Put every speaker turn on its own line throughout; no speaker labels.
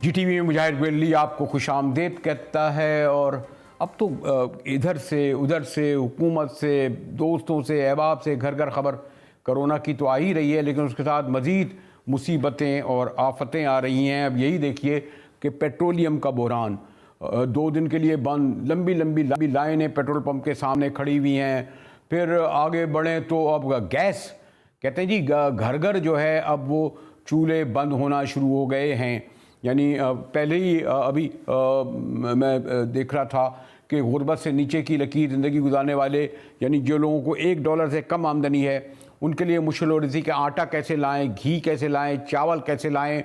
जीटीवी में मुजाहिर वेल्ली आपको खुशामदीद कहता है। और अब तो इधर से उधर से, हुकूमत से, दोस्तों से, अहबाब से घर घर खबर कोरोना की तो आ ही रही है, लेकिन उसके साथ मज़ीद मुसीबतें और आफतें आ रही हैं। अब यही देखिए कि पेट्रोलियम का बहरान 2 दिन के लिए बंद, लंबी लंबी लंबी लाइनें पेट्रोल पंप के सामने खड़ी हुई हैं। फिर आगे बढ़ें तो अब गैस, कहते हैं जी घर घर जो है अब वो चूल्हे बंद होना शुरू हो गए हैं। यानी पहले ही अभी मैं देख रहा था कि गुर्बत से नीचे की लकीर ज़िंदगी गुजारने वाले, यानी जो लोगों को $1 से कम आमदनी है, उनके लिए मुश्किल हो रही थी कि आटा कैसे लाएं, घी कैसे लाएं, चावल कैसे लाएं।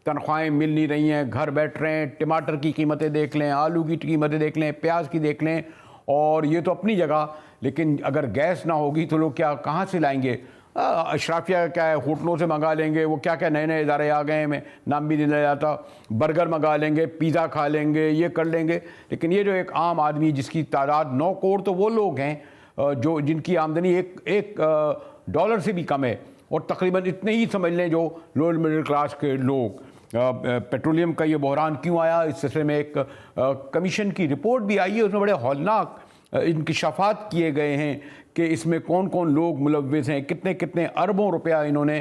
तनख्वाहें मिल नहीं रही हैं, घर बैठ रहे हैं। टमाटर की कीमतें देख लें, आलू की कीमतें देख लें, प्याज की देख लें। और ये तो अपनी जगह, लेकिन अगर गैस ना होगी तो लोग क्या कहाँ से लाएंगे? अशराफिया क्या है, होटलों से मंगा लेंगे। वो क्या क्या नए नए इदारे आ गए हैं, मैं नाम भी नहीं ले जाता। बर्गर मंगा लेंगे, पिज़्ज़ा खा लेंगे, ये कर लेंगे। लेकिन ये जो एक आम आदमी जिसकी तादाद 9 करोड़ तो वो लोग हैं जो जिनकी आमदनी एक डॉलर से भी कम है, और तकरीबन इतने ही समझ लें जो लोअर मिडिल क्लास के लोग। पेट्रोलियम का ये बहरान क्यों आया, इस सिलसिले में एक कमीशन की रिपोर्ट भी आई है। उसमें बड़े हौलनाक इंकशाफात किए गए हैं कि इसमें कौन कौन लोग मुलव्विस हैं, कितने कितने अरबों रुपया इन्होंने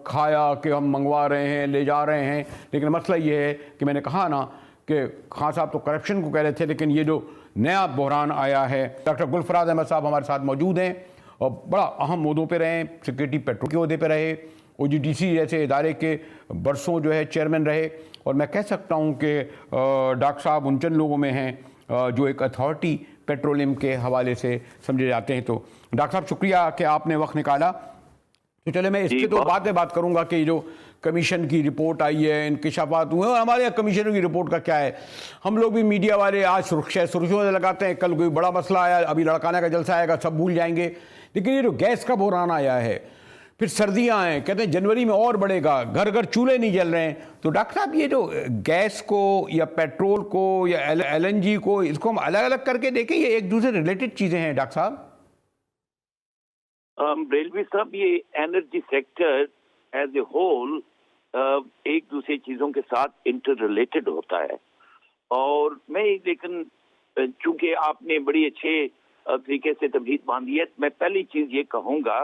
खाया कि हम मंगवा रहे हैं, ले जा रहे हैं। लेकिन मसला ये है कि मैंने कहा ना कि खान साहब तो करप्शन को कह रहे थे, लेकिन ये जो नया बहरान आया है, डॉक्टर गुलफराज अहमद साहब हमारे साथ मौजूद हैं और बड़ा अहम ओहदों पे रहे, सेक्रेटरी पेट्रोल के ओहदे पे रहे, OGDC जैसे इदारे के बरसों जो है चेयरमैन रहे। और मैं कह सकता हूँ कि डॉक्टर साहब उन चंद लोगों में हैं जो एक अथॉरिटी पेट्रोलियम के हवाले से समझे जाते हैं। तो डॉक्टर साहब शुक्रिया कि आपने वक्त निकाला। तो चले मैं इसके तो बाद में बात करूंगा कि जो कमीशन की रिपोर्ट आई है, इंकशाफात हुए, और हमारे यहाँ कमीशन की रिपोर्ट का क्या है। हम लोग भी मीडिया वाले आज सुर्खियों से लगाते हैं, कल कोई बड़ा मसला आया, अभी लड़काने का जलसा आएगा, सब भूल जाएंगे। लेकिन ये जो गैस का बहरान आया है, फिर सर्दियां हैं, कहते हैं जनवरी में और बढ़ेगा, घर घर चूल्हे नहीं जल रहे हैं। तो डॉक्टर साहब ये जो गैस को या पेट्रोल को या LNG को, इसको हम अलग अलग करके देखें, ये एक दूसरे रिलेटेड चीजें हैं डॉक्टर साहब?
रेलवे साहब, ये energy sector as a whole एक दूसरे चीजों के साथ इंटर रिलेटेड होता है। और मैं लेकिन चूंकि आपने बड़ी अच्छे तरीके से तबदील बांधी है, मैं पहली चीज ये कहूंगा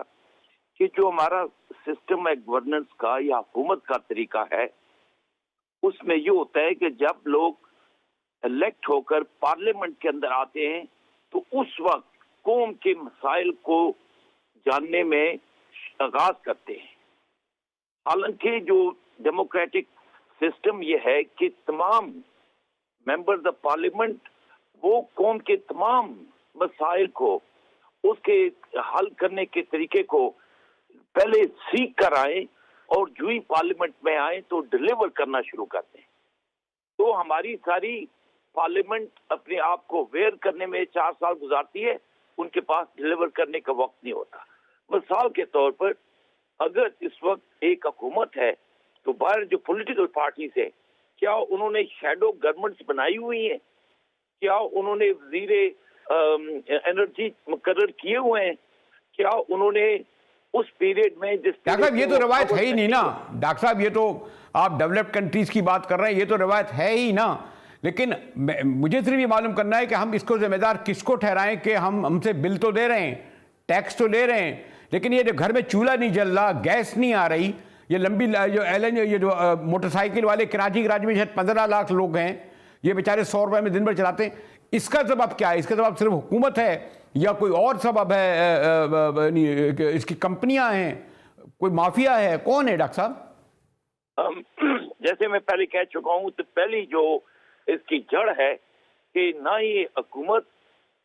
कि जो हमारा सिस्टम है गवर्नेंस का या हुकूमत का तरीका है, उसमें ये होता है कि जब लोग इलेक्ट होकर पार्लियामेंट के अंदर आते हैं तो उस वक्त कौम के मसाइल को जानने में आगाज करते हैं। हालांकि जो डेमोक्रेटिक सिस्टम ये है कि तमाम मेंबर्स ऑफ पार्लियामेंट वो कौम के तमाम मसाइल को, उसके हल करने के तरीके को पहले सीख कर आए और जो ही पार्लियामेंट में आए तो डिलीवर करना शुरू करते हैं। तो हमारी सारी पार्लियामेंट अपने आप को वेयर करने में 4 साल गुजारती है, उनके पास डिलीवर करने का वक्त नहीं होता। मिसाल के तौर पर अगर इस वक्त एक हुकूमत है तो बाहर जो पॉलिटिकल पार्टीज है, क्या उन्होंने शैडो गवर्नमेंट्स बनाई हुई हैं? क्या उन्होंने वजीर एनर्जी मुकर्रर किए हुए हैं? क्या उन्होंने उस पीरियड में
डॉक्टर साहब ये तो रवायत है ही नहीं ना। डॉक्टर साहब ये तो आप डेवलप्ड कंट्रीज की बात कर रहे हैं, ये तो रवायत है ही ना। लेकिन मुझे सिर्फ ये मालूम करना है कि हम इसको जिम्मेदार किसको ठहराएं कि हमसे बिल तो दे रहे हैं, टैक्स तो ले रहे हैं, लेकिन ये जो घर में चूल्हा नहीं जल रहा, गैस नहीं आ रही, ये लंबी जो ये जो मोटरसाइकिल वाले कराची में शायद 15 लाख लोग हैं, ये बेचारे 100 रुपए में दिन भर चलाते हैं, इसका जवाब क्या है? इसका जवाब सिर्फ हुकूमत है या कोई और सबब है? इसकी कंपनियां हैं, कोई माफिया है, कौन है डॉक्टर साहब?
जैसे मैं पहले कह चुका हूं, तो पहली जो इसकी जड़ है कि ना ही हुकूमत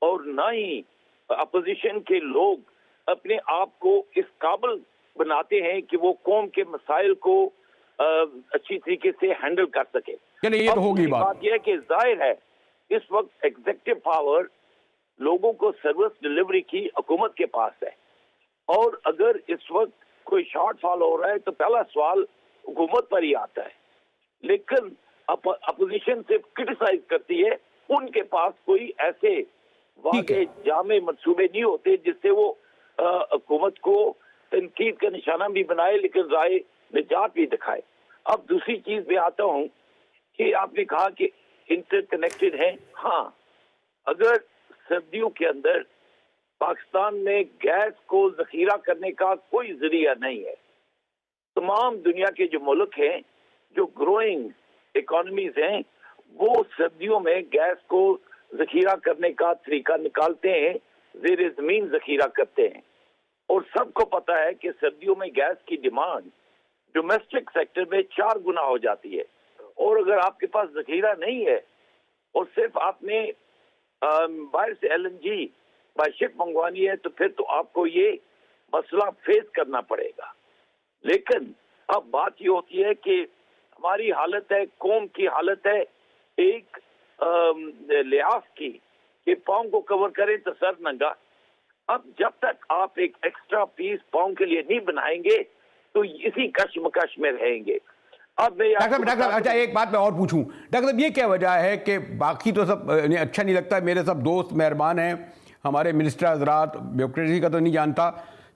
और ना ही अपोजिशन के लोग अपने आप को इस काबिल बनाते हैं कि वो कौम के मसाइल को अच्छी तरीके से हैंडल कर सके।
चलिए ये तो होगी
बात यह है कि जाहिर है इस वक्त एग्जीक्यूटिव पावर लोगों को सर्विस डिलीवरी की हुकूमत के पास है, और अगर इस वक्त कोई शॉर्टफॉल हो रहा है तो पहला सवाल हुकूमत पर ही आता है। लेकिन अपोजिशन से क्रिटिसाइज करती है, उनके पास कोई ऐसे वाक़ई जामे मंसूबे नहीं होते जिससे वो हुकूमत को तनकीद का निशाना भी बनाए लेकिन राय निजात भी दिखाए। अब दूसरी चीज पे आता हूँ कि आपने कहा कि इंटरकनेक्टेड है। हाँ, अगर सर्दियों के अंदर पाकिस्तान में गैस को जखीरा करने का कोई जरिया नहीं है, तमाम दुनिया के जो मुल्क हैं, जो ग्रोइंग इकोनॉमीज हैं, वो सर्दियों में गैस को जखीरा करने का तरीका निकालते हैं, ज़ेर ज़मीन जखीरा करते हैं। और सबको पता है कि सर्दियों में गैस की डिमांड डोमेस्टिक सेक्टर में 4 गुना हो जाती है। और अगर आपके पास जखीरा नहीं है और सिर्फ आपने बाहर से LNG बाय शिप मंगवानी है, तो फिर तो आपको ये मसला फेस करना पड़ेगा। लेकिन अब बात ये होती है कि हमारी हालत है, कौम की हालत है एक लिहाज की कि पाँव को कवर करें तो सर नंगा। अब जब तक आप एक एक्स्ट्रा पीस पाँव के लिए नहीं बनाएंगे तो इसी कश्मकश में रहेंगे। अब मैं
डॉक्टर अच्छा एक बात मैं और पूछूं, डॉक्टर साहब ये क्या वजह है कि बाकी तो सब अच्छा नहीं लगता, मेरे सब दोस्त मेहरबान हैं, हमारे मिनिस्टर हजरात, ब्यूरोक्रेसी का तो नहीं जानता,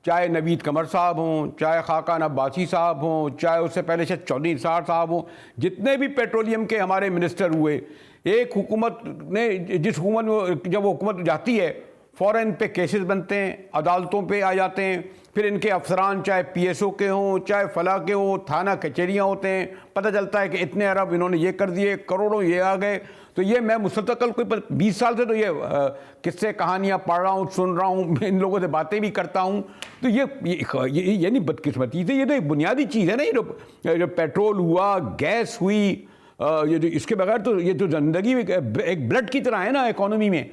चाहे नवीद कमर साहब हों, चाहे खाकान अब्बासी साहब हों, चाहे उससे पहले शायद चौधरी निसार साहब हों, जितने भी पेट्रोलियम के हमारे मिनिस्टर हुए, एक हुकूमत ने जिस हुकूमत में जब वो हुकूमत जाती है फ़ौरन पे केसेस बनते हैं, अदालतों पे आ जाते हैं, फिर इनके अफसरान चाहे PSO के हों चाहे फला के हों, थाना कचहरियाँ होते हैं, पता चलता है कि इतने अरब इन्होंने ये कर दिए, करोड़ों ये आ गए। तो ये मैं मुस्तकिल कोई 20 साल से तो ये किस्से कहानियाँ पढ़ रहा हूँ, सुन रहा हूँ, इन लोगों से बातें भी करता हूँ। तो ये नहीं बदकिस्मती से, ये तो एक बुनियादी चीज़ है ना, ये जो पेट्रोल हुआ, गैस हुई, ये जो इसके बगैर तो ये जो ज़िंदगी एक ब्लड की तरह है ना इकोनॉमी में।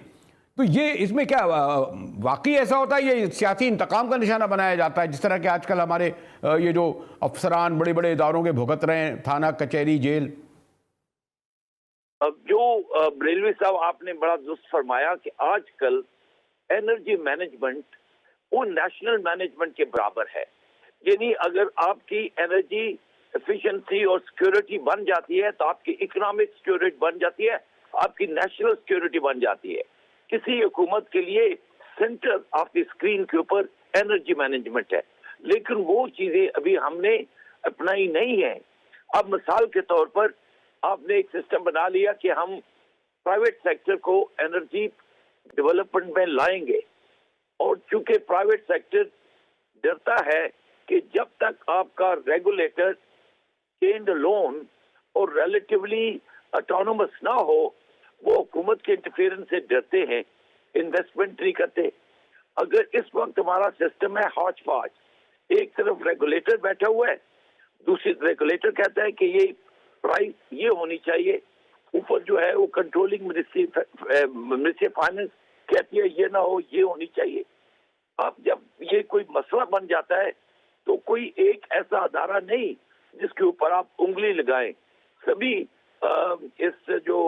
तो ये इसमें क्या वाकई ऐसा होता है, ये सियासी इंतकाम का निशाना बनाया जाता है, जिस तरह के आजकल हमारे ये जो अफसरान बड़े बड़े इदारों के भुगत रहे हैं, थाना कचहरी जेल?
अब जो रेलवे साहब आपने बड़ा दुरुस्त फरमाया कि आजकल एनर्जी मैनेजमेंट वो नेशनल मैनेजमेंट के बराबर है। यानी अगर आपकी एनर्जी एफिशिएंसी और सिक्योरिटी बन जाती है तो आपकी इकोनॉमिक सिक्योरिटी बन जाती है, आपकी नेशनल सिक्योरिटी बन जाती है। किसी हुकूमत के लिए सेंटर ऑफ द स्क्रीन के ऊपर एनर्जी मैनेजमेंट है, लेकिन वो चीजें अभी हमने अपनाई नहीं है। अब मिसाल के तौर पर आपने एक सिस्टम बना लिया कि हम प्राइवेट सेक्टर को एनर्जी डेवलपमेंट में लाएंगे, और चूंकि प्राइवेट सेक्टर डरता है कि जब तक आपका रेगुलेटर स्टैंड अलोन और रिलेटिवली ऑटोनोमस ना हो, वो हुकूमत के इंटरफेरेंस से डरते हैं, इन्वेस्टमेंट नहीं करते। अगर इस वक्त हमारा सिस्टम है हौच पौच, एक तरफ रेगुलेटर बैठा हुआ है, दूसरी रेगुलेटर कहता है कि ये प्राइस ये होनी चाहिए, ऊपर जो है वो कंट्रोलिंग मिनिस्ट्री फाइनेंस कहती है ये ना हो, ये होनी चाहिए। अब जब ये कोई मसला बन जाता है तो कोई एक ऐसा अदारा नहीं जिसके ऊपर आप उंगली लगाएं, सभी इस जो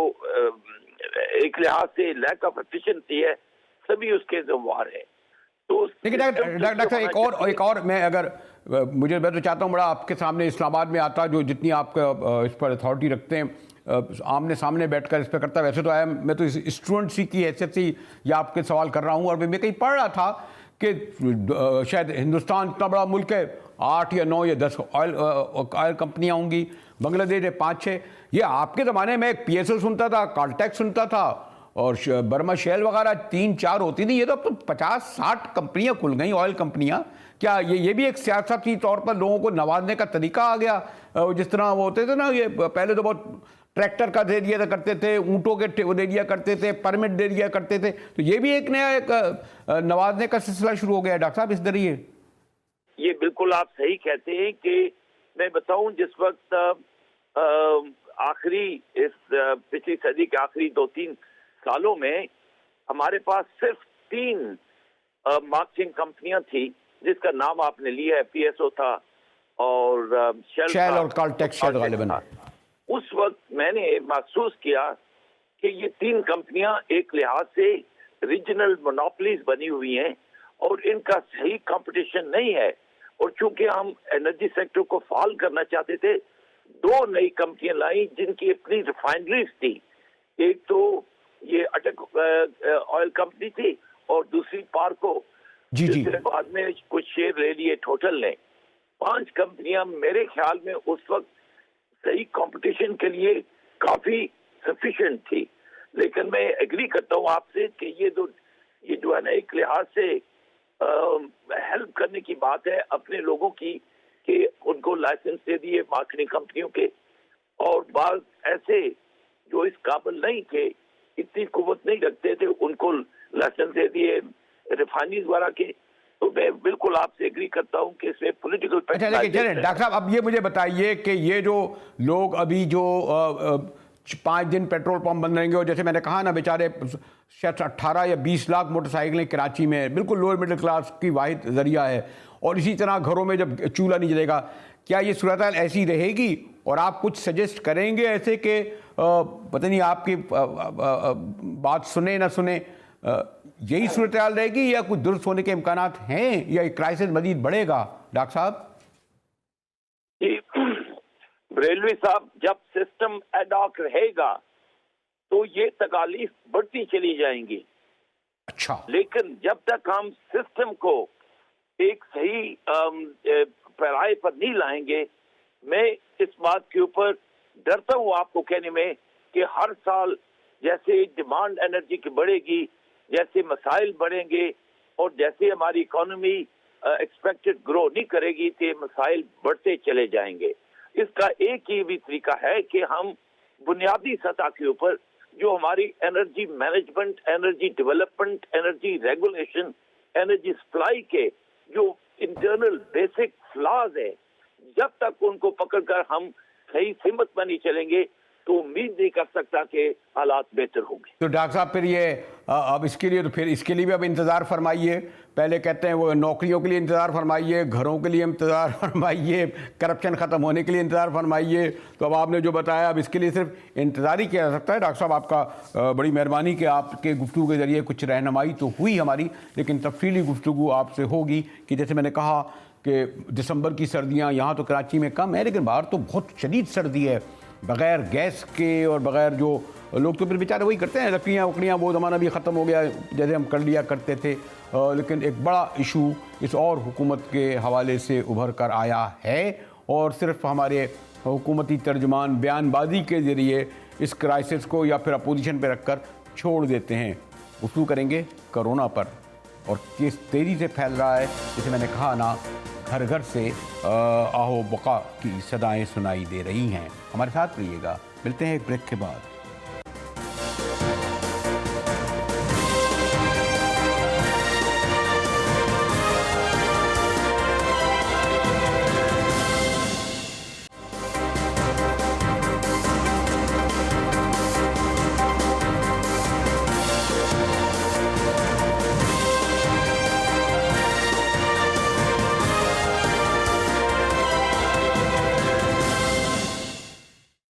एक लिहाज से लैक ऑफ एफिशिएंसी है, सभी उसके जिम्मेवार है। तो
लेकिन डॉक्टर एक और मैं तो चाहता हूँ बड़ा आपके सामने इस्लामाबाद में आता, जो जितनी आप इस पर अथॉरिटी रखते हैं, आमने सामने बैठकर इस पर करता है। वैसे तो मैं तो स्टूडेंट सी की हैसियत से ये आपके सवाल कर रहा हूँ, और मैं कहीं पढ़ रहा था कि शायद हिंदुस्तान इतना बड़ा मुल्क है, 8 या 9 या 10 ऑयल कंपनियाँ होंगी, बांग्लादेश है 5-6। ये आपके ज़माने में एक PSO सुनता था, कॉलटेक्स सुनता था, और बर्मा शेल वगैरह 3-4 होती थी। ये तो अब तो 50-60 कंपनियां खुल गई, ऑयल कंपनियां। क्या ये भी एक सियासती तौर पर लोगों को नवाजने का तरीका आ गया? जिस तरह वो होते थे ना, ये पहले तो बहुत ट्रैक्टर का दे दिया करते थे, ऊँटों के दे दिया करते थे, परमिट दे दिया करते थे, तो ये भी एक नया एक नवाजने का सिलसिला शुरू हो गया डॉक्टर साहब इस जरिए।
ये बिल्कुल आप सही कहते हैं कि मैं बताऊं, जिस वक्त आखिरी इस पिछली सदी के आखिरी 2-3 सालों में हमारे पास सिर्फ 3 मार्केटिंग कंपनियां थी जिसका नाम आपने लिया है, PSO था और शेल
और कॉलटेक्स गालिबन।
उस वक्त मैंने महसूस किया कि ये 3 कंपनियां एक लिहाज से रीजनल मोनोपोलीज बनी हुई हैं और इनका सही कंपटीशन नहीं है। और चूंकि हम एनर्जी सेक्टर को फाल करना चाहते थे, 2 नई कंपनियां लाई जिनकी अपनी रिफाइनरीज थी। एक तो ये अटक ऑयल कंपनी थी और दूसरी पार्को, जिसके बाद में कुछ शेयर ले लिए टोटल ने। 5 कंपनियां मेरे ख्याल में उस वक्त सही कंपटीशन के लिए काफी सफिशिएंट थी। लेकिन मैं एग्री करता हूँ आपसे कि ये जो है ना एक लिहाज से हेल्प करने की बात है अपने लोगों की, कि उनको लाइसेंस दे दिए मार्केटिंग कंपनियों के, और बाज ऐसे जो इस काबिल नहीं थे, इतनी कुव्वत नहीं रखते थे, उनको लाइसेंस दे दिए रिफाइनरीज वाला के। तो मैं बिल्कुल आपसे एग्री करता हूं कि इसमें पॉलिटिकल
अच्छा, लेकिन चलिए डॉक्टर साहब, अब ये मुझे बताइए कि ये जो लोग अभी जो 5 दिन पेट्रोल पंप बंद रहेंगे, और जैसे मैंने कहा ना, बेचारे शायद 18 या 20 लाख मोटरसाइकिलें कराची में बिल्कुल लोअर मिडिल क्लास की वाहिद जरिया है, और इसी तरह घरों में जब चूल्हा नहीं जलेगा, क्या ये सूरत हाल ऐसी रहेगी? और आप कुछ सजेस्ट करेंगे ऐसे कि पता नहीं आपकी बात सुने ना सुने, यही सूरत हाल रहेगी या कुछ दुरुस्त होने के इम्कानात हैं, या क्राइसिस मजीद बढ़ेगा? डॉक्टर साहब
रेलवे साहब, जब सिस्टम एडॉक रहेगा तो ये तकालीफ बढ़ती चली जाएंगी।
अच्छा,
लेकिन जब तक हम सिस्टम को एक सही पैराए पर नहीं लाएंगे, मैं इस बात के ऊपर डरता हूं आपको कहने में कि हर साल जैसे डिमांड एनर्जी की बढ़ेगी, जैसे मसाइल बढ़ेंगे, और जैसे हमारी इकोनॉमी एक्सपेक्टेड ग्रो नहीं करेगी, तो मसाइल बढ़ते चले जाएंगे। इसका एक ही भी तरीका है कि हम बुनियादी सतह के ऊपर जो हमारी energy management, energy development, energy regulation, energy supply के जो इंटरनल बेसिक फ्लॉज है, जब तक उनको पकड़कर हम सही सिमत में नहीं चलेंगे, तो उम्मीद नहीं कर सकता कि हालात बेहतर होंगे।
तो डॉक्टर साहब फिर ये अब इसके लिए, तो फिर इसके लिए भी अब इंतज़ार फरमाइए। पहले कहते हैं वो नौकरियों के लिए इंतज़ार फरमाइए, घरों के लिए इंतज़ार फरमाइए, करप्शन ख़त्म होने के लिए इंतज़ार फरमाइए। तो अब आपने जो बताया, अब इसके लिए सिर्फ इंतज़ार ही किया जा सकता है। डॉक्टर साहब, आपका बड़ी मेहरबानी कि आपके गुफ्तगू के ज़रिए कुछ रहनुमाई तो हुई हमारी, लेकिन तफसीली गुफ्तगू आपसे होगी कि जैसे मैंने कहा कि दिसंबर की सर्दियाँ यहाँ तो कराची में कम है, लेकिन बाहर तो बहुत शदीद सर्दी है। बग़ैर गैस के और बग़ैर जो लोग तो फिर बेचारे वही करते हैं, लकड़ियाँ वकड़ियाँ, वो ज़माना भी ख़त्म हो गया जैसे हम कर लिया करते थे। लेकिन एक बड़ा इशू इस और हुकूमत के हवाले से उभर कर आया है, और सिर्फ हमारे हुकूमती तर्जुमान बयानबाजी के ज़रिए इस क्राइसिस को या फिर अपोजिशन पर रख कर छोड़ देते हैं। गुफ्तगू करेंगे कोरोना पर, और किस तेज़ी से फैल रहा है। जैसे मैंने कहा ना, घर घर से आहो बका की सदाएं सुनाई दे रही हैं। हमारे साथ रहिएगा, मिलते हैं एक ब्रेक के बाद।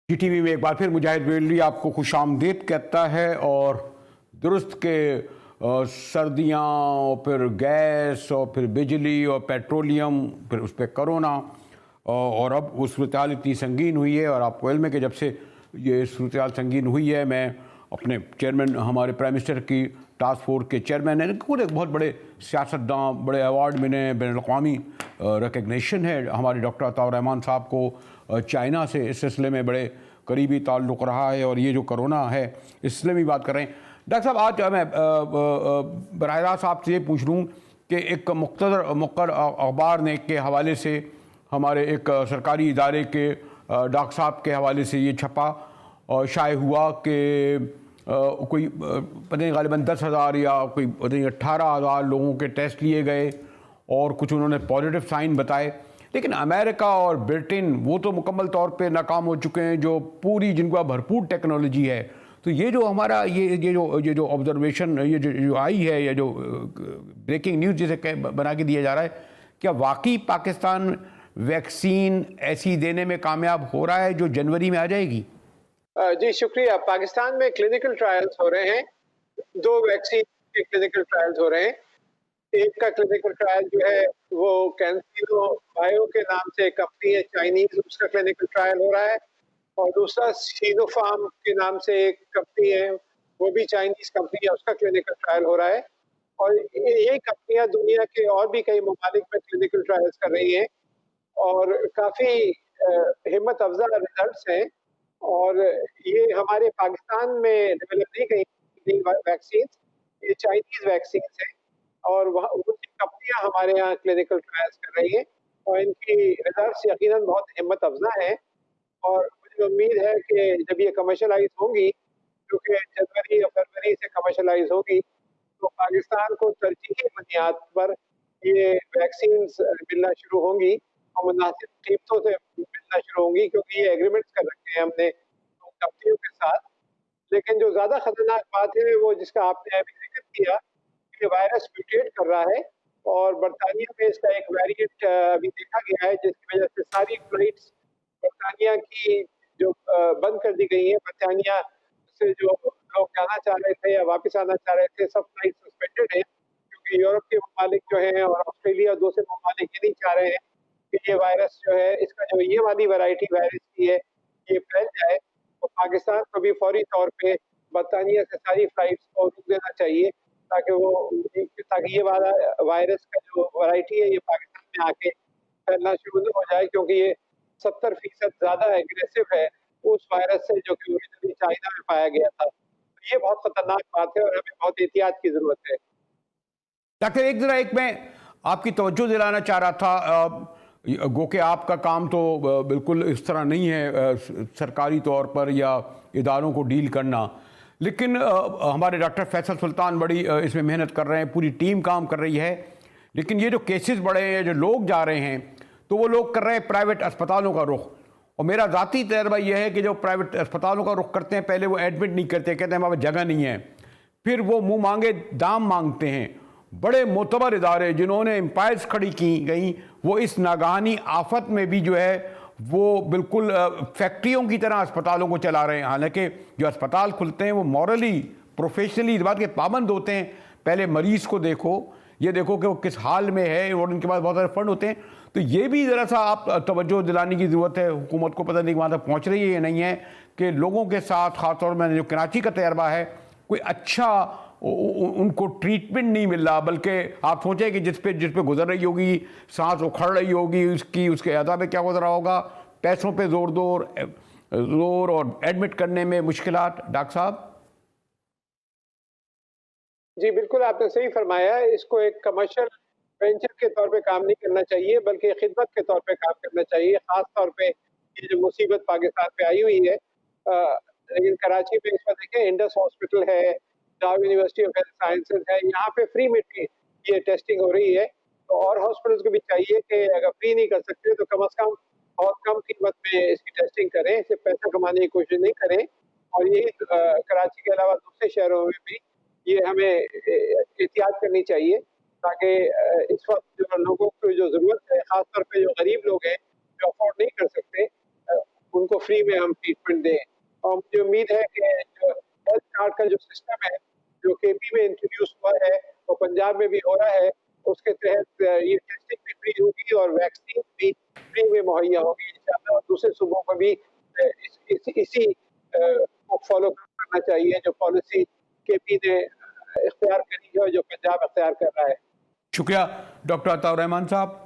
टीवी में एक बार फिर मुजाहिद बेलवी आपको खुशामदीद कहता है। और दुरुस्त के सर्दियाँ, और फिर गैस, और फिर बिजली, और पेट्रोलियम, फिर उस पर कोरोना, और अब उस सूरत हाल इतनी संगीन हुई है। और आपको इल्म है कि जब से ये सूरत हाल संगीन हुई है, मैं अपने चेयरमैन, हमारे प्राइम मिनिस्टर की टास्क फोर्स के चेयरमैन हैं, पूरे बहुत बड़े सियासतदान, बड़े अवार्ड मिले, बैनुल-अक़वामी रिकग्निशन है हमारे डॉक्टर अताउर रहमान साहब को। चाइना से इस सिलसिले में बड़े करीबी ताल्लुक़ रहा है, और ये जो कोरोना है इस सिलसिले में भी बात कर रहे हैं। डॉक्टर साहब, आज मैं बराह रास्त आपसे ये पूछ लूँ कि एक मुक़र्रर अखबार ने के हवाले से, हमारे एक सरकारी इदारे के डॉक्टर साहब के हवाले से ये छपा और शाये हुआ कि कोई पता नहीं ग़ालिबन 10,000 या कोई पता नहीं 18,000 लोगों के टेस्ट लिए गए, और कुछ उन्होंने पॉजिटिव साइन बताए। लेकिन अमेरिका और ब्रिटेन वो तो मुकम्मल तौर पे नाकाम हो चुके हैं, जो पूरी जिनका भरपूर टेक्नोलॉजी है। तो ये जो हमारा ये जो ऑब्जर्वेशन, ये जो आई है, ये जो ब्रेकिंग न्यूज़ जिसे बना के दिया जा रहा है, क्या वाकई पाकिस्तान वैक्सीन ऐसी देने में कामयाब हो रहा है जो जनवरी में आ जाएगी?
जी शुक्रिया। पाकिस्तान में क्लिनिकल ट्रायल्स हो रहे हैं, 2 वैक्सीन के क्लिनिकल ट्रायल्स हो रहे हैं। एक का क्लिनिकल ट्रायल जो है वो कैंसिलो बायो के नाम से एक कंपनी है चाइनीज, उसका क्लिनिकल ट्रायल हो रहा है, और दूसरा सिनोफार्म के नाम से एक कंपनी है, वो भी चाइनीज कंपनी है, उसका क्लिनिकल ट्रायल हो रहा है। और ये कंपनियां दुनिया के और भी कई ममालिक में क्लिनिकल ट्रायल्स कर रही हैं, और काफी हिम्मत अफजा रिजल्ट्स हैं। और ये हमारे पाकिस्तान में डेवलप नहीं गई वैक्सीन, ये चाइनीज वैक्सीन है और वहाँ उनकी कंपनियां हमारे यहाँ क्लिनिकल ट्रायल्स कर रही हैं और इनकी रिजल्ट्स यकीनन बहुत हिम्मत अफजा हैं और मुझे उम्मीद है कि जब ये कमर्शलाइज होंगी, जो कि जनवरी या फरवरी से कमर्शलाइज होगी, तो पाकिस्तान को तरजीही बुनियाद पर ये वैक्सीन मिलना शुरू होंगी और मुनासिब कीमतों से मिलना शुरू होंगी, क्योंकि ये एग्रीमेंट्स कर रखे हैं हमने उन कंपनियों के साथ। लेकिन जो ज्यादा खतरनाक बात है वो जिसका आपने अभी जिक्र किया, ये वायरस म्यूटेट कर रहा है और बर्तानिया में इसका एक वेरिएंट अभी देखा गया है, जिसकी वजह से सारी फ्लाइट्स बर्तानिया की जो बंद कर दी गई है। बर्तानिया से जो लोग जाना चाह रहे थे या वापस आना चाह रहे थे, सब फ्लाइट सस्पेंडेड है, क्योंकि यूरोप के ममालिक जो हैं और ऑस्ट्रेलिया और दूसरे ममालिक ये नहीं चाह रहे हैं कि ये वायरस जो है, इसका जो ये वाली वैरायटी वायरस की है, ये फैल जाए। तो पाकिस्तान को भी फौरी तौर पे बर्तानिया से सारी फ्लाइट्स को रोक देना चाहिए, ताकि ये वाला वायरस का जो वैरायटी है ये पाकिस्तान में आके फैलना शुरू न हो जाए, क्योंकि ये 70% ज्यादा एग्रेसिव है उस वायरस से जो कि ओरिजिनली चाइना में पाया गया था। तो ये बहुत खतरनाक बात है और हमें बहुत एहतियात की जरूरत है।
डॉक्टर एक मैं आपकी तवज्जो दिलाना चाह रहा था, गो के आपका काम तो बिल्कुल इस तरह नहीं है सरकारी तौर पर या इदारों को डील करना, लेकिन हमारे डॉक्टर फैसल सुल्तान बड़ी इसमें मेहनत कर रहे हैं, पूरी टीम काम कर रही है। लेकिन ये जो केसेस बढ़े हैं, जो लोग जा रहे हैं, तो वो लोग कर रहे हैं प्राइवेट अस्पतालों का रुख। और मेरा ज़ाती तजर्बा यह है कि जो प्राइवेट अस्पतालों का रुख करते हैं, पहले वो एडमिट नहीं करते, कहते हैं हमारे जगह नहीं है, फिर वो मुंह मांगे दाम मांगते हैं। बड़े मोतबर इदारे जिन्होंने एम्पायर्स खड़ी की गई, वो इस नागहानी आफत में भी जो है वो बिल्कुल फैक्ट्रियों की तरह अस्पतालों को चला रहे हैं। हालांकि जो अस्पताल खुलते हैं वो मॉरली प्रोफेशनली इस बात के पाबंद होते हैं, पहले मरीज़ को देखो, ये देखो कि वो किस हाल में है, और उनके पास बहुत सारे फंड होते हैं। तो ये भी ज़रा सा आप तवज्जो दिलाने की ज़रूरत है हुकूमत को, पता नहीं वहाँ तक पहुँच रही है या नहीं है, कि लोगों के साथ ख़ासतौर में जो कराची का तजर्बा है, कोई अच्छा उनको ट्रीटमेंट नहीं मिल रहा, बल्कि आप सोचें कि जिस पे गुजर रही होगी, सांस उखड़ रही होगी उसकी, उसके अदा पे क्या गुजर रहा होगा, पैसों पे जोर और एडमिट करने में मुश्किलात। डॉक्टर साहब
जी बिल्कुल, आपने सही फरमाया। इसको एक कमर्शियल वेंचर के तौर पे काम नहीं करना चाहिए, बल्कि खिदमत के तौर पे काम करना चाहिए। खास तौर पे ये जो मुसीबत पाकिस्तान पे आई हुई है, लेकिन कराची में इस वक्त देखें, इंडस हॉस्पिटल है, जाव यूनिवर्सिटी ऑफ हेल्थ साइंसेज है, यहाँ पे फ्री में ये टेस्टिंग हो रही है। तो और हॉस्पिटल्स को भी चाहिए कि अगर फ्री नहीं कर सकते तो कम से कम बहुत कम कीमत में इसकी टेस्टिंग करें, सिर्फ पैसा कमाने की कोशिश नहीं करें। और यही कराची के अलावा दूसरे शहरों में भी ये हमें एहतियात करनी चाहिए, ताकि इस वक्त जो लोगों को जो जरूरत है, खासतौर पे जो गरीब लोग हैं जो अफोर्ड नहीं कर सकते, उनको फ्री में हम ट्रीटमेंट दें। और मुझे उम्मीद है कि जो हेल्थ कार्ड का जो सिस्टम है, जो केपी में इंट्रोड्यूस हुआ है, वो पंजाब में भी हो रहा है, उसके तहत ये टेस्टिंग भी फ्री होगी और वैक्सीन भी फ्री में मुहैया होगी इंशाअल्लाह। और दूसरे सूबों को भी इसी को फॉलो करना चाहिए, जो पॉलिसी केपी ने इख्तियार करी है और जो पंजाब इख्तियार कर रहा है।
शुक्रिया डॉक्टर अताउर रहमान साहब।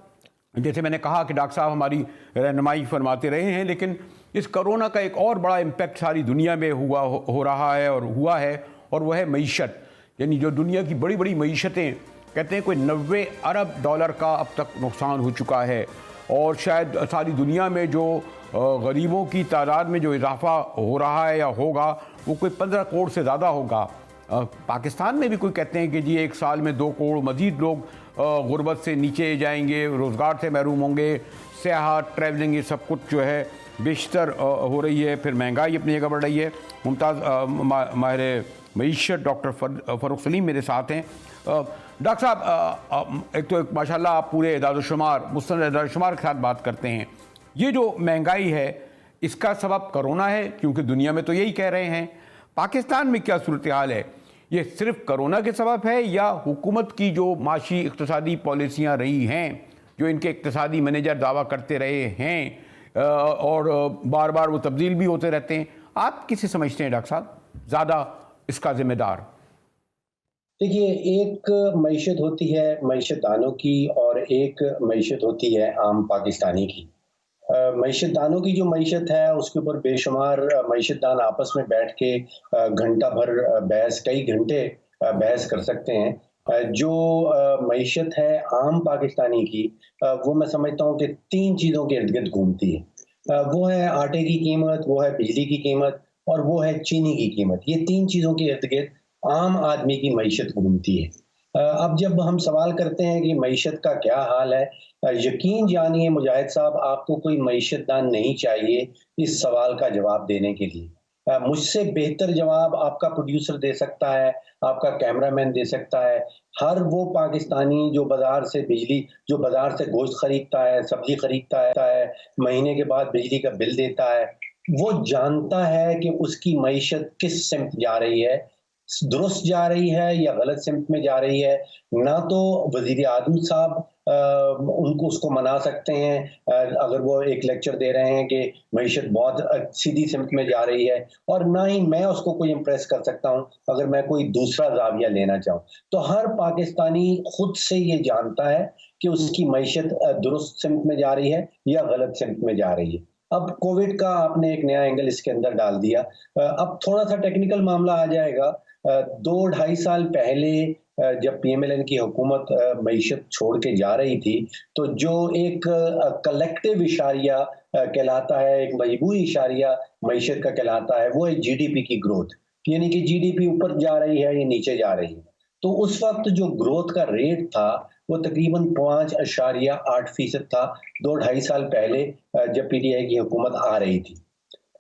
जैसे मैंने कहा कि डॉक्टर साहब हमारी रहनुमाई फरमाते रहे हैं, लेकिन इस कोरोना का एक और बड़ा इम्पैक्ट सारी दुनिया में हो रहा है और हुआ है, और वह है मईशत। यानी जो दुनिया की बड़ी बड़ी मईशतें, कहते हैं कोई 90 अरब डॉलर का अब तक नुकसान हो चुका है, और शायद सारी दुनिया में जो गरीबों की तादाद में जो इजाफा हो रहा है या होगा वो कोई 15 करोड़ से ज़्यादा होगा। पाकिस्तान में भी कोई कहते हैं कि जी 1 साल में 2 करोड़ मज़ीद लोग गुर्बत से नीचे जाएंगे, रोज़गार से महरूम होंगे, सियाहत, ट्रैवलिंग, ये सब कुछ जो है बेशतर हो रही है। फिर महंगाई अपनी जगह बढ़ रही है। मुमताज़ माहिर मईशत डॉक्टर फ़ारूक सलीम मेरे साथ हैं। डॉक्टर साहब, एक तो माशाल्लाह आप पूरे इदाद-ओ-शुमार, मुस्तंद इदाद-ओ-शुमार के साथ बात करते हैं। ये जो महंगाई है, इसका सबब कोरोना है, क्योंकि दुनिया में तो यही कह रहे हैं। पाकिस्तान में क्या सूरत हाल है? ये सिर्फ कोरोना के सबब है या हुकूमत की जो माशी इक़्तिसादी पॉलिसियाँ रही हैं, जो इनके इक़्तिसादी मैनेजर दावा करते रहे हैं और बार बार वो तब्दील भी होते रहते हैं? आप किसे समझते हैं डॉक्टर साहब ज़्यादा इसका ज़िम्मेदार?
देखिए, एक मईशत होती है मईशतदानों की और एक मईशत होती है आम पाकिस्तानी की। मईशतदानों की जो मईशत है उसके ऊपर बेशुमार मईशतदान आपस में बैठ के घंटा भर बहस, कई घंटे बहस कर सकते हैं। जो मईशत है आम पाकिस्तानी की, वो मैं समझता हूँ कि 3 चीज़ों के इर्द-गिर्द घूमती है। वो है आटे की कीमत, वो है बिजली की कीमत और वो है चीनी की कीमत। ये 3 चीज़ों के इर्द-गिर्द आम आदमी की मईशत घूमती है। अब जब हम सवाल करते हैं कि मईशत का क्या हाल है, यकीन जानिए मुजाहिद साहब, आपको कोई मईशतदान नहीं चाहिए इस सवाल का जवाब देने के लिए। मुझसे बेहतर जवाब आपका प्रोड्यूसर दे सकता है, आपका कैमरामैन दे सकता है। हर वो पाकिस्तानी जो बाज़ार से गोश्त खरीदता है, सब्ज़ी खरीदता है, महीने के बाद बिजली का बिल देता है, वो जानता है कि उसकी मईशत किस सिमत जा रही है, दुरुस्त जा रही है या गलत सिमत में जा रही है। ना तो वज़ीर आज़म साहब उनको उसको मना सकते हैं अगर वो एक लेक्चर दे रहे हैं कि मईशत बहुत सीधी सिमत में जा रही है, और ना ही मैं उसको कोई इम्प्रेस कर सकता हूँ अगर मैं कोई दूसरा ज़ाविया लेना चाहूँ। तो हर पाकिस्तानी खुद से ये जानता है कि उसकी मईशत दुरुस्त सिमत में जा रही है या गलत सिमत में जा रही है। अब कोविड का आपने एक नया एंगल इसके अंदर डाल दिया। अब थोड़ा सा टेक्निकल मामला आ जाएगा। 2-2.5 साल पहले जब पीएमएलएन की हुकूमत मईशत छोड़ के जा रही थी, तो जो एक कलेक्टिव इशारिया कहलाता है, एक मजबूरी इशारिया मईशत का कहलाता है, वो है जीडीपी की ग्रोथ। यानी कि जीडीपी ऊपर जा रही है या नीचे जा रही है। तो उस वक्त जो ग्रोथ का रेट था वो तकरीबन 5.8% था 2-2.5 साल पहले जब पीटीआई की हुकूमत आ रही थी।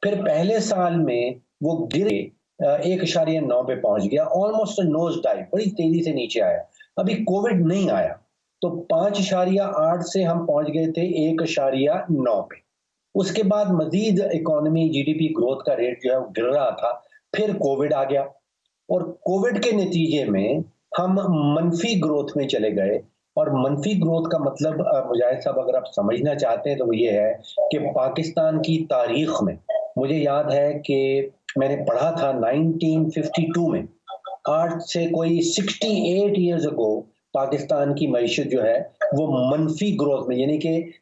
फिर पहले साल में वो गिरे 1.9 पे पहुंच गया, ऑलमोस्ट नोज डाइव, बड़ी तेजी से नीचे आया। अभी कोविड नहीं आया तो 5.8 से हम पहुंच गए थे 1.9 पे। उसके बाद मजीद इकोनॉमी जीडीपी ग्रोथ का रेट जो है गिर रहा था। फिर कोविड आ गया और कोविड के नतीजे में हम मनफी ग्रोथ में चले गए। और मनफी ग्रोथ का मतलब मुजाहिद साहब अगर आप समझना चाहते हैं तो वो ये है कि पाकिस्तान की तारीख में, मुझे याद है कि मैंने पढ़ा था 1952 में, आज से कोई 68 ईयर्स अगो पाकिस्तान की मईशत जो है वो मनफी ग्रोथ में, यानी कि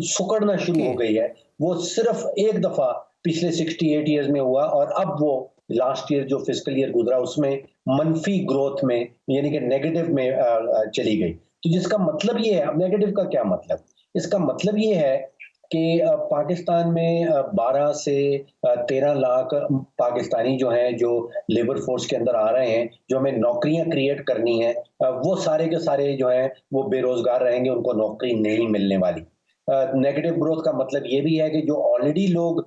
सुकड़ना शुरू हो गई है। वो सिर्फ एक दफा पिछले 68 ईयर्स में हुआ और अब वो लास्ट ईयर जो फिस्कल ईयर गुजरा उसमें मनफी ग्रोथ में, यानी कि नेगेटिव में चली गई। तो जिसका मतलब ये है, अब नेगेटिव का क्या मतलब, इसका मतलब ये है कि पाकिस्तान में 12 से 13 लाख पाकिस्तानी जो हैं, जो लेबर फोर्स के अंदर आ रहे हैं, जो हमें नौकरियां क्रिएट करनी है, वो सारे के सारे जो हैं वो बेरोजगार रहेंगे, उनको नौकरी नहीं मिलने वाली। नेगेटिव ग्रोथ का मतलब ये भी है कि जो ऑलरेडी लोग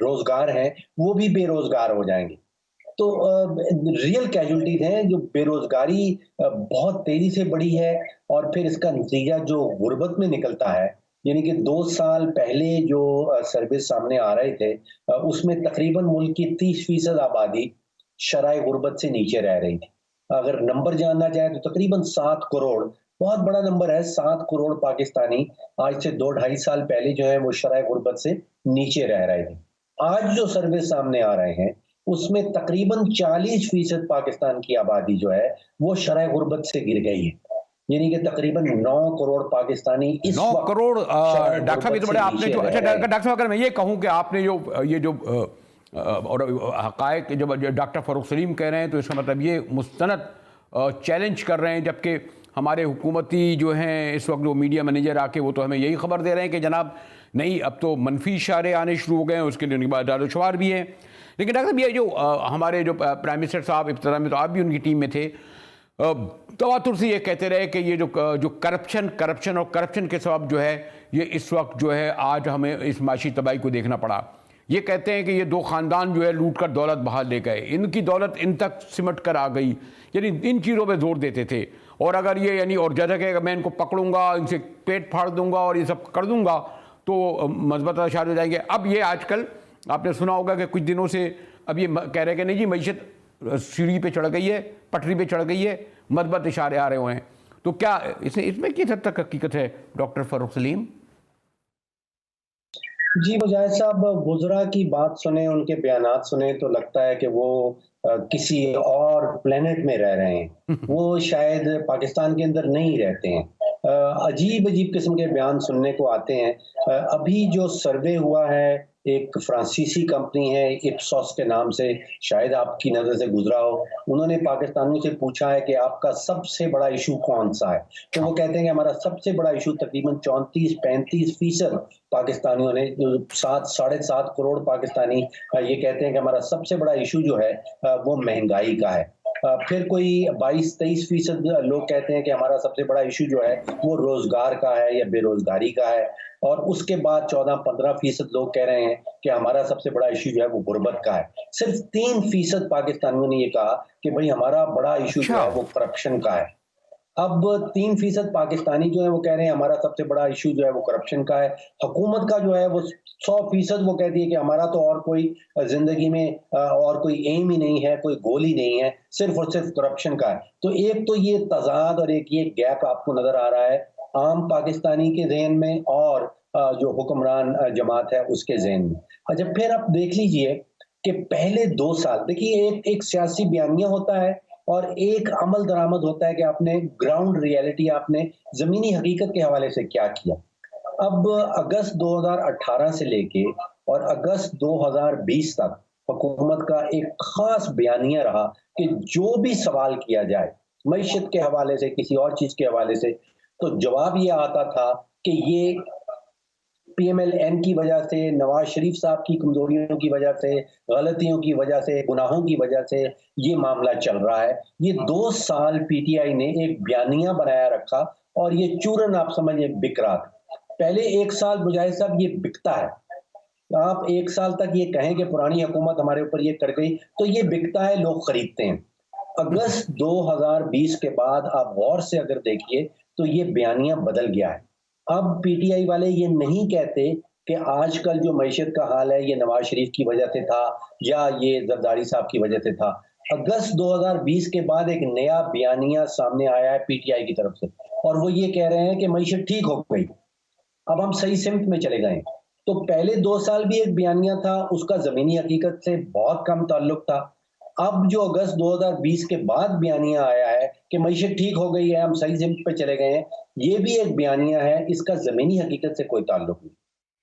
रोजगार हैं वो भी बेरोजगार हो जाएंगे। तो रियल कैजुअलिटीज हैं, जो बेरोजगारी बहुत तेजी से बढ़ी है और फिर इसका नतीजा जो गुर्बत में निकलता है, यानी कि 2 साल पहले जो सर्विस सामने आ रहे थे उसमें तकरीबन मुल्क की 30% आबादी शराय गुर्बत से नीचे रह रही थी। अगर नंबर जानना चाहे तो तकरीबन 7 करोड़, बहुत बड़ा नंबर है, 7 करोड़ पाकिस्तानी आज से 2-2.5 साल पहले जो है वो शराय गुर्बत से नीचे रह रहे थे। आज जो सर्वे सामने आ रहे हैं उसमें तकरीबन 40% पाकिस्तान की आबादी जो है वो शराय गुर्बत से गिर गई है, यानी कि तकरीबन 9 करोड़ पाकिस्तानी इस
9
वक्त
करोड़
शराय
डॉक्टर साहब, ये तो
गुर्बत
बड़े
से
आपने
नीचे
जो,
रह
अच्छा
रहे हैं।
डॉक्टर साहब, अगर मैं ये कहूँ कि आपने जो और हकायक जब डॉक्टर फ़ारूक सलीम कह रहे हैं तो इसका मतलब ये मुस्तनद चैलेंज कर रहे हैं, जबकि हमारे हुकूमती जो हैं इस वक्त जो मीडिया मैनेजर आके वो तो हमें यही खबर दे रहे हैं कि जनाब नहीं, अब तो मनफी इशारे आने शुरू हो गए हैं, उसके लिए दारोशुमार भी है। लेकिन डॉक्टर साहब, ये जो हमारे जो प्राइम मिनिस्टर साहब इब्तिदा में तो आप भी उनकी टीम में थे, तवातुर से ये कहते रहे कि ये जो करप्शन के सबब जो है ये इस वक्त जो है आज हमें इस माशी तबाही को देखना पड़ा। ये कहते हैं कि ये 2 ख़ानदान जो है लूट कर दौलत बहा ले गए, इनकी दौलत इन तक सिमट कर आ गई, यानी इन चीज़ों पे जोर देते थे। और अगर ये यानी और जैसा कि मैं इनको पकड़ूंगा, इनसे पेट फाड़ दूंगा और ये सब कर दूंगा तो मजबूत अशार हो जाएंगे। अब ये आजकल आपने सुना होगा कि कुछ दिनों से अब ये कह रहे हैं कि नहीं जी, मईशत सीढ़ी पे चढ़ गई है, पटरी पे चढ़ गई है, मजबूत इशारे आ रहे हुए हैं। तो क्या इसमें किस हद तक हकीकत है डॉक्टर फ़ारूक सलीम?
जी मुजाहिद साहब, वुज़रा की बात सुने, उनके बयानात सुने तो लगता है कि वो किसी और प्लेनेट में रह रहे हैं। वो शायद पाकिस्तान के अंदर नहीं रहते हैं। अजीब अजीब किस्म के बयान सुनने को आते हैं। अभी जो सर्वे हुआ है, एक फ्रांसीसी कंपनी है इप्सॉस के नाम से, शायद आपकी नज़र से गुजरा हो। उन्होंने पाकिस्तानियों से पूछा है कि आपका सबसे बड़ा इशू कौन सा है, तो वो कहते हैं कि हमारा सबसे बड़ा इशू तकरीबन 34-35% पाकिस्तानियों ने, जो 7-7.5 करोड़ पाकिस्तानी ये कहते हैं कि हमारा सबसे बड़ा इशू जो है वो महंगाई का है। फिर कोई 22-23% लोग कहते हैं कि हमारा सबसे बड़ा इशू जो है वो रोजगार का है या बेरोजगारी का है, और उसके बाद 14-15% लोग कह रहे हैं कि हमारा सबसे बड़ा इशू जो है वो गुर्बत का है। सिर्फ 3% पाकिस्तानियों ने ये कहा कि भाई हमारा बड़ा इशू जो है वो करप्शन का है। अब 3% पाकिस्तानी जो है वो कह रहे हैं हमारा सबसे बड़ा इशू जो है वो करप्शन का है। हुकूमत का जो है वो 100% वो कहती है कि हमारा तो और कोई जिंदगी में और कोई एम ही नहीं है, कोई गोल ही नहीं है, सिर्फ और सिर्फ करप्शन का है। तो एक तो ये तजाद और एक ये गैप आपको नजर आ रहा है आम पाकिस्तानी के ज़हन में और जो हुक्मरान जमात है उसके ज़हन में। अच्छा, फिर आप देख लीजिए कि पहले 2 साल, देखिए एक सियासी बयानिया होता है और एक अमल दरामद होता है कि आपने ग्राउंड रियलिटी, आपने ज़मीनी हकीकत के हवाले से क्या किया। अब अगस्त 2018 से लेके और अगस्त 2020 तक हुकूमत का एक खास बयानिया रहा कि जो भी सवाल किया जाए मईशत के हवाले से, किसी और चीज़ के हवाले से, तो जवाब ये आता था कि ये PMLN की वजह से, नवाज शरीफ साहब की कमजोरियों की वजह से, गलतियों की वजह से, गुनाहों की वजह से ये मामला चल रहा है। ये 2 साल PTI ने एक बयानिया बनाया रखा और ये चूरन आप समझिए बिक रहा था। पहले 1 साल मुजाहिद साहब ये बिकता है, आप 1 साल तक ये कहें कि पुरानी हुकूमत हमारे ऊपर ये कर गई, तो ये बिकता है, लोग खरीदते हैं। अगस्त 2020 के बाद आप गौर से अगर देखिए तो ये बयानिया बदल गया है। अब PTI वाले ये नहीं कहते कि आजकल जो मईशत का हाल है ये नवाज शरीफ की वजह से था या ये जरदारी साहब की वजह से था। अगस्त 2020 के बाद एक नया बयानिया सामने आया है PTI की तरफ से, और वो ये कह रहे हैं कि मईशत ठीक हो गई, अब हम सही सिमत में चले गए। तो पहले 2 साल भी एक बयानिया था, उसका जमीनी हकीकत से बहुत कम ताल्लुक था। अब जो अगस्त 2020 के बाद बयानिया आया है कि मईशत ठीक हो गई है, हम सही सिमत पे चले गए हैं, ये भी एक बयानिया है, इसका ज़मीनी हकीकत से कोई ताल्लुक नहीं।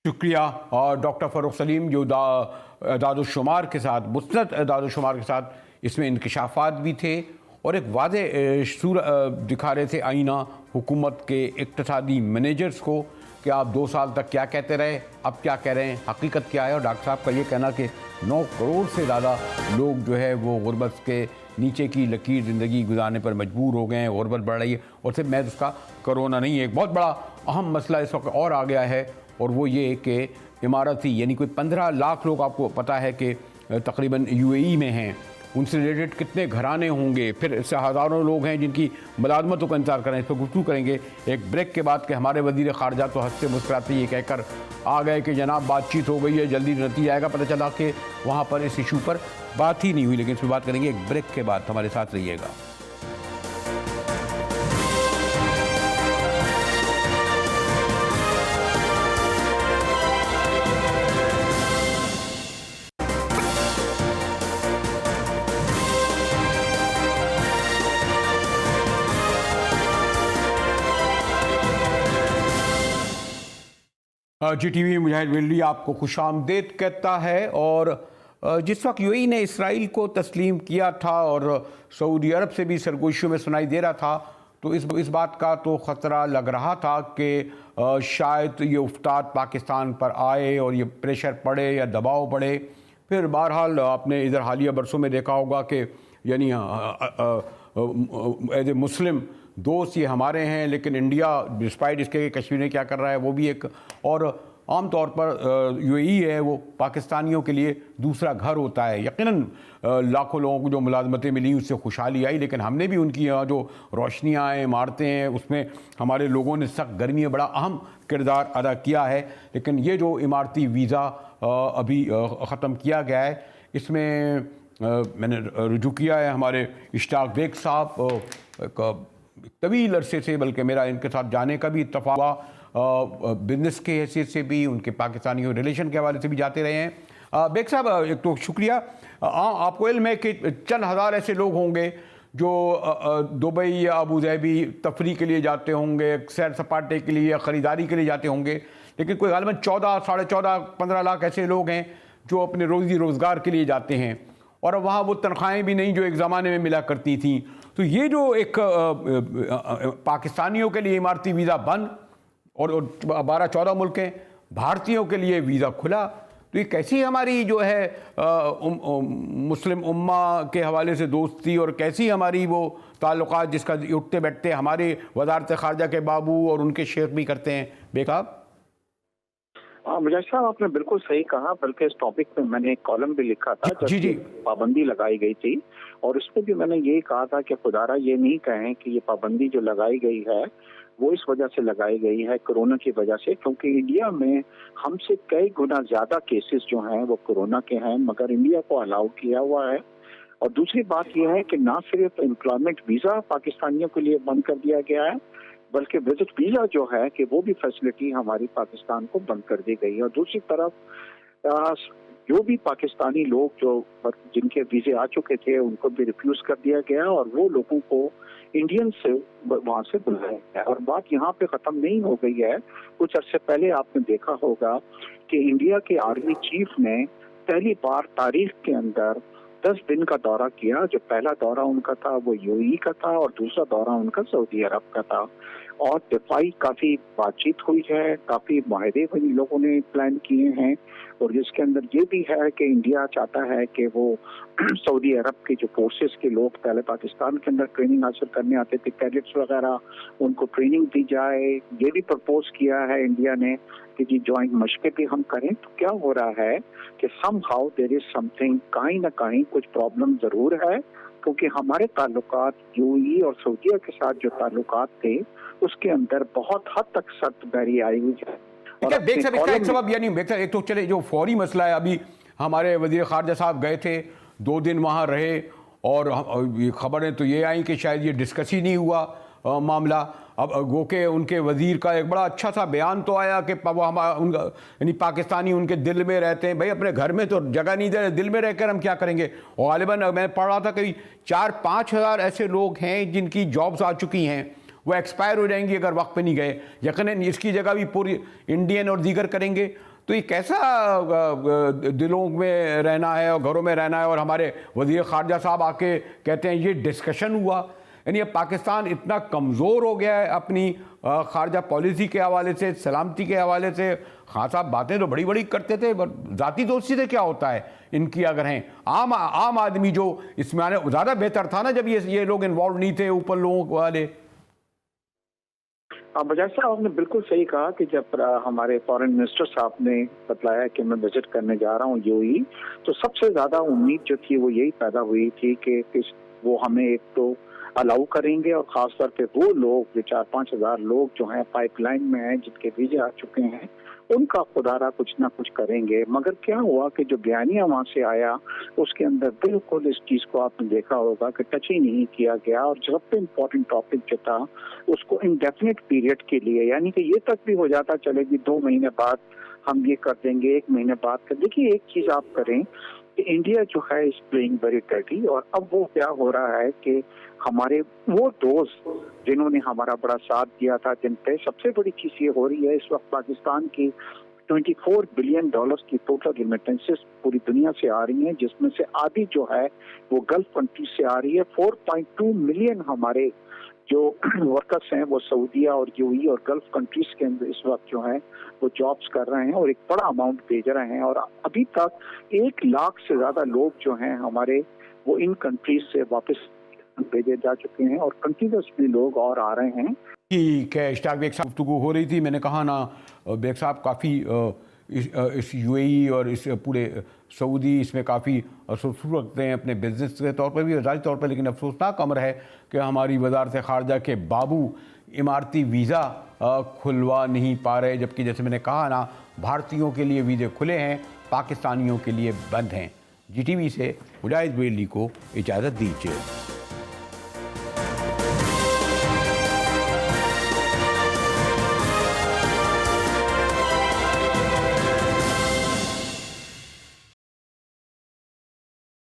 शुक्रिया। और डॉक्टर फ़ारूक सलीम जो दादुशुमार के साथ, मुस्नद दादुशुमार के साथ इसमें इंकशाफात भी थे और एक वाज़ेह सूरत दिखा रहे थे आईना हुकूमत के इक़्तिसादी मैनेजर्स को कि आप 2 साल तक क्या कहते रहे, अब क्या कह रहे हैं, हकीकत क्या है। और डॉक्टर साहब का ये कहना कि 9 करोड़ से ज़्यादा लोग जो है वो गुर्बत के नीचे की लकीर ज़िंदगी गुजारने पर मजबूर हो गए हैं, गुर्बत बढ़ रही है। और सिर्फ मैं उसका कोरोना नहीं है, एक बहुत बड़ा अहम मसला इस वक्त और आ गया है, और वो ये कि इमारती यानी कोई 15 लाख लोग आपको पता है कि तकरीबन UAE में हैं, उनसे रिलेटेड कितने घराने होंगे, फिर इससे हज़ारों लोग हैं जिनकी मुलाजमतों का इंतजार करें। इस पर गुफ्तगू करेंगे एक ब्रेक के बाद कि हमारे वज़ीर ख़ारजा तो हंसते मुस्कुराते ये कहकर आ गए कि जनाब बातचीत हो गई है, जल्दी नतीजा आएगा। पता चला कि वहाँ पर इस इशू पर बात ही नहीं हुई, लेकिन इस पर बात करेंगे एक ब्रेक के बाद। हमारे साथ रहिएगा। GTV मुजाहिद वेल्ली आपको खुशामदीद कहता है। और जिस वक्त UAE ने इसराइल को तस्लीम किया था और सऊदी अरब से भी सरगोशियों में सुनाई दे रहा था, तो इस बात का तो ख़तरा लग रहा था कि शायद ये उफ्ताद पाकिस्तान पर आए और ये प्रेशर पड़े या दबाव पड़े। फिर बहरहाल आपने इधर हालिया बरसों में देखा होगा कि यानी एज ए मुस्लिम दोस्त ये हमारे हैं, लेकिन इंडिया डिस्पाइट इसके कि कश्मीर में क्या कर रहा है वो भी एक, और आम तौर पर UAE है वो पाकिस्तानियों के लिए दूसरा घर होता है। यकीनन लाखों लोगों को जो मुलाजमतें मिली उससे खुशहाली आई, लेकिन हमने भी उनकी यहाँ जो रोशनियाँ हैं, इमारतें हैं, उसमें हमारे लोगों ने सख्त गर्मी में बड़ा अहम किरदार अदा किया है। लेकिन ये जो इमारती वीज़ा अभी ख़त्म किया गया है, इसमें मैंने रुजू किया है हमारे इश्ताक बेग साहब, एक तवील अरसे से, बल्कि मेरा इनके साथ जाने का भी इत्तफ़ाक़ हुआ, बिज़नेस के हैसियत से भी, उनके पाकिस्तानी रिलेशन के हवाले से भी जाते रहे हैं। बेग साहब एक तो शुक्रिया। आपको इल्म है कि चंद हज़ार ऐसे लोग होंगे जो दुबई या अबू धाबी तफरी के लिए जाते होंगे, सैर सपाटे के लिए या ख़रीदारी के लिए जाते होंगे, लेकिन कोई गालिबन 14, 14.5, 15 लाख ऐसे लोग हैं जो अपने रोज़ी रोज़गार के लिए जाते हैं, और वहाँ वो तनख्वाहें भी नहीं जो एक ज़माने में मिला करती थी। तो ये जो एक पाकिस्तानियों के लिए इमारती वीज़ा बंद और 12-14 मुल्क हैं, भारतीयों के लिए वीज़ा खुला, तो ये कैसी हमारी जो है मुस्लिम उम्मा के हवाले से दोस्ती और कैसी हमारी वो ताल्लुकात जिसका उठते बैठते हमारे वज़ारत ख़ारजा के बाबू और उनके शेख भी करते हैं। बेखाब
मुजाहिद साहब, आपने बिल्कुल सही कहा, बल्कि इस टॉपिक पे मैंने एक कॉलम भी लिखा था जब पाबंदी लगाई गई थी, और उसमें भी मैंने यही कहा था कि खुदारा ये नहीं कहें कि ये पाबंदी जो लगाई गई है वो इस वजह से लगाई गई है कोरोना की वजह से, क्योंकि इंडिया में हमसे कई गुना ज्यादा केसेस जो हैं वो कोरोना के हैं, मगर इंडिया को अलाउ किया हुआ है। और दूसरी बात यह है कि ना सिर्फ एम्प्लॉयमेंट वीजा पाकिस्तानियों के लिए बंद कर दिया गया है, बल्कि विजिट वीजा जो है कि वो भी फैसिलिटी हमारी पाकिस्तान को बंद कर दी गई है। और दूसरी तरफ जो भी पाकिस्तानी लोग जो जिनके वीजे आ चुके थे उनको भी रिफ्यूज कर दिया गया, और वो लोगों को इंडियन से वहां से बुलाया गया। और बात यहाँ पे खत्म नहीं हो गई है। कुछ अर्से पहले आपने देखा होगा कि इंडिया के आर्मी चीफ ने पहली बार तारीख के अंदर 10 दिन का दौरा किया। जो पहला दौरा उनका था वो यूएई का था, और दूसरा दौरा उनका सऊदी अरब का था। और दिफाई काफी बातचीत हुई है, काफी माहदे भी लोगों ने प्लान किए हैं, और जिसके अंदर ये भी है कि इंडिया चाहता है कि वो सऊदी अरब के जो फोर्सेस के लोग पहले पाकिस्तान के अंदर ट्रेनिंग हासिल करने आते थे, कैडेट्स वगैरह, उनको ट्रेनिंग दी जाए। ये भी प्रपोज किया है इंडिया ने कि जी ज्वाइंट मशक़ें भी हम करें। तो क्या हो रहा है कि समहाउ देयर इज समथिंग, कहीं ना कहीं कुछ प्रॉब्लम जरूर है, क्योंकि हमारे ताल्लुकात यूएई और सऊदीया के साथ जो ताल्लुकात थे उसके अंदर बहुत हद तक सख्तगिरी आई हुई है।
एक तो चले जो फौरी मसला है, अभी हमारे वजीर खारजा साहब गए थे, 2 दिन वहाँ रहे, और खबरें तो ये आई कि शायद ये डिस्कस ही नहीं हुआ मामला। अब गो के उनके वजीर का एक बड़ा अच्छा सा बयान तो आया कि यानी पाकिस्तानी उनके दिल में रहते हैं। भाई अपने घर में तो जगह नहीं दे रहे, दिल में रहकर हम क्या करेंगे। और गालिबन मैं पढ़ रहा था कि 4-5 हज़ार ऐसे लोग हैं जिनकी जॉब्स आ चुकी हैं, वो एक्सपायर हो जाएंगी अगर वक्त पे नहीं गए। यकीनन इसकी जगह भी पूरी इंडियन और दीगर करेंगे। तो ये कैसा दिलों में रहना है और घरों में रहना है। और हमारे वज़ीर ख़ारजा साहब आके कहते हैं ये डिस्कशन हुआ। यानी अब पाकिस्तान इतना कमज़ोर हो गया है अपनी ख़ारजा पॉलिसी के हवाले से, सलामती के हवाले से। खान साहब बातें तो बड़ी बड़ी करते थे, ज़ाती दोस्ती से क्या होता है इनकी अगर हैं। आम आदमी जो इसमें आने ज़्यादा बेहतर था ना जब ये लोग इन्वॉल्व नहीं थे, ऊपर लोगों वाले।
मुजाहिद साहब, आपने बिल्कुल सही कहा कि जब हमारे फॉरेन मिनिस्टर साहब ने बतलाया कि मैं विजिट करने जा रहा हूँ यूएई, तो सबसे ज्यादा उम्मीद जो थी वो यही पैदा हुई थी कि वो हमें एक तो अलाउ करेंगे, और खासतौर पे वो लोग जो 4-5 हज़ार लोग जो हैं पाइपलाइन में हैं, जिनके वीजे आ चुके हैं, उनका खुदारा कुछ ना कुछ करेंगे। मगर क्या हुआ कि जो बयानिया वहां से आया उसके अंदर बिल्कुल इस चीज को आपने देखा होगा कि टच ही नहीं किया गया, और सबसे इम्पोर्टेंट टॉपिक जो था उसको इंडेफिनिट पीरियड के लिए, यानी कि ये तक भी हो जाता चलेगी 2 महीने बाद हम ये कर देंगे, 1 महीने बाद कर। देखिए एक चीज आप करें कि इंडिया जो है इज प्लेइंग वेरी डर्टी, और अब वो क्या हो रहा है कि हमारे वो दोस्त जिन्होंने हमारा बड़ा साथ दिया था, जिन पे सबसे बड़ी चीज ये हो रही है इस वक्त पाकिस्तान की $24 बिलियन की टोटल रिमिटेंसेस पूरी दुनिया से आ रही हैं, जिसमें से आधी जो है वो गल्फ कंट्री से आ रही है। 4.2 मिलियन हमारे जो वर्कर्स हैं वो सऊदीया और यूएई और गल्फ कंट्रीज के अंदर इस वक्त जो है वो जॉब्स कर रहे हैं और एक बड़ा अमाउंट भेज रहे हैं। और अभी तक 1 लाख से ज्यादा लोग जो हैं हमारे वो इन कंट्रीज से वापस भेजे जा चुके हैं, और कंटिन्यूसली लोग और आ रहे हैं।
ठीक है, इश्ताक बेग साहब गुफ्तगू हो रही थी, मैंने कहा ना बेग साहब काफ़ी इस यूएई और इस पूरे सऊदी इसमें काफ़ी अफसोस रखते हैं अपने बिजनेस के तौर पर भी, ज़ाती तौर पर। लेकिन अफसोसनाक अमर है कि हमारी वज़ारत ख़ारजा के बाबू इमारती वीज़ा खुलवा नहीं पा रहे, जबकि जैसे मैंने कहा ना भारतीयों के लिए वीज़े खुले हैं, पाकिस्तानियों के लिए बंद हैं। जीटीवी से मुजाहिद बेली को इजाज़त दीजिए।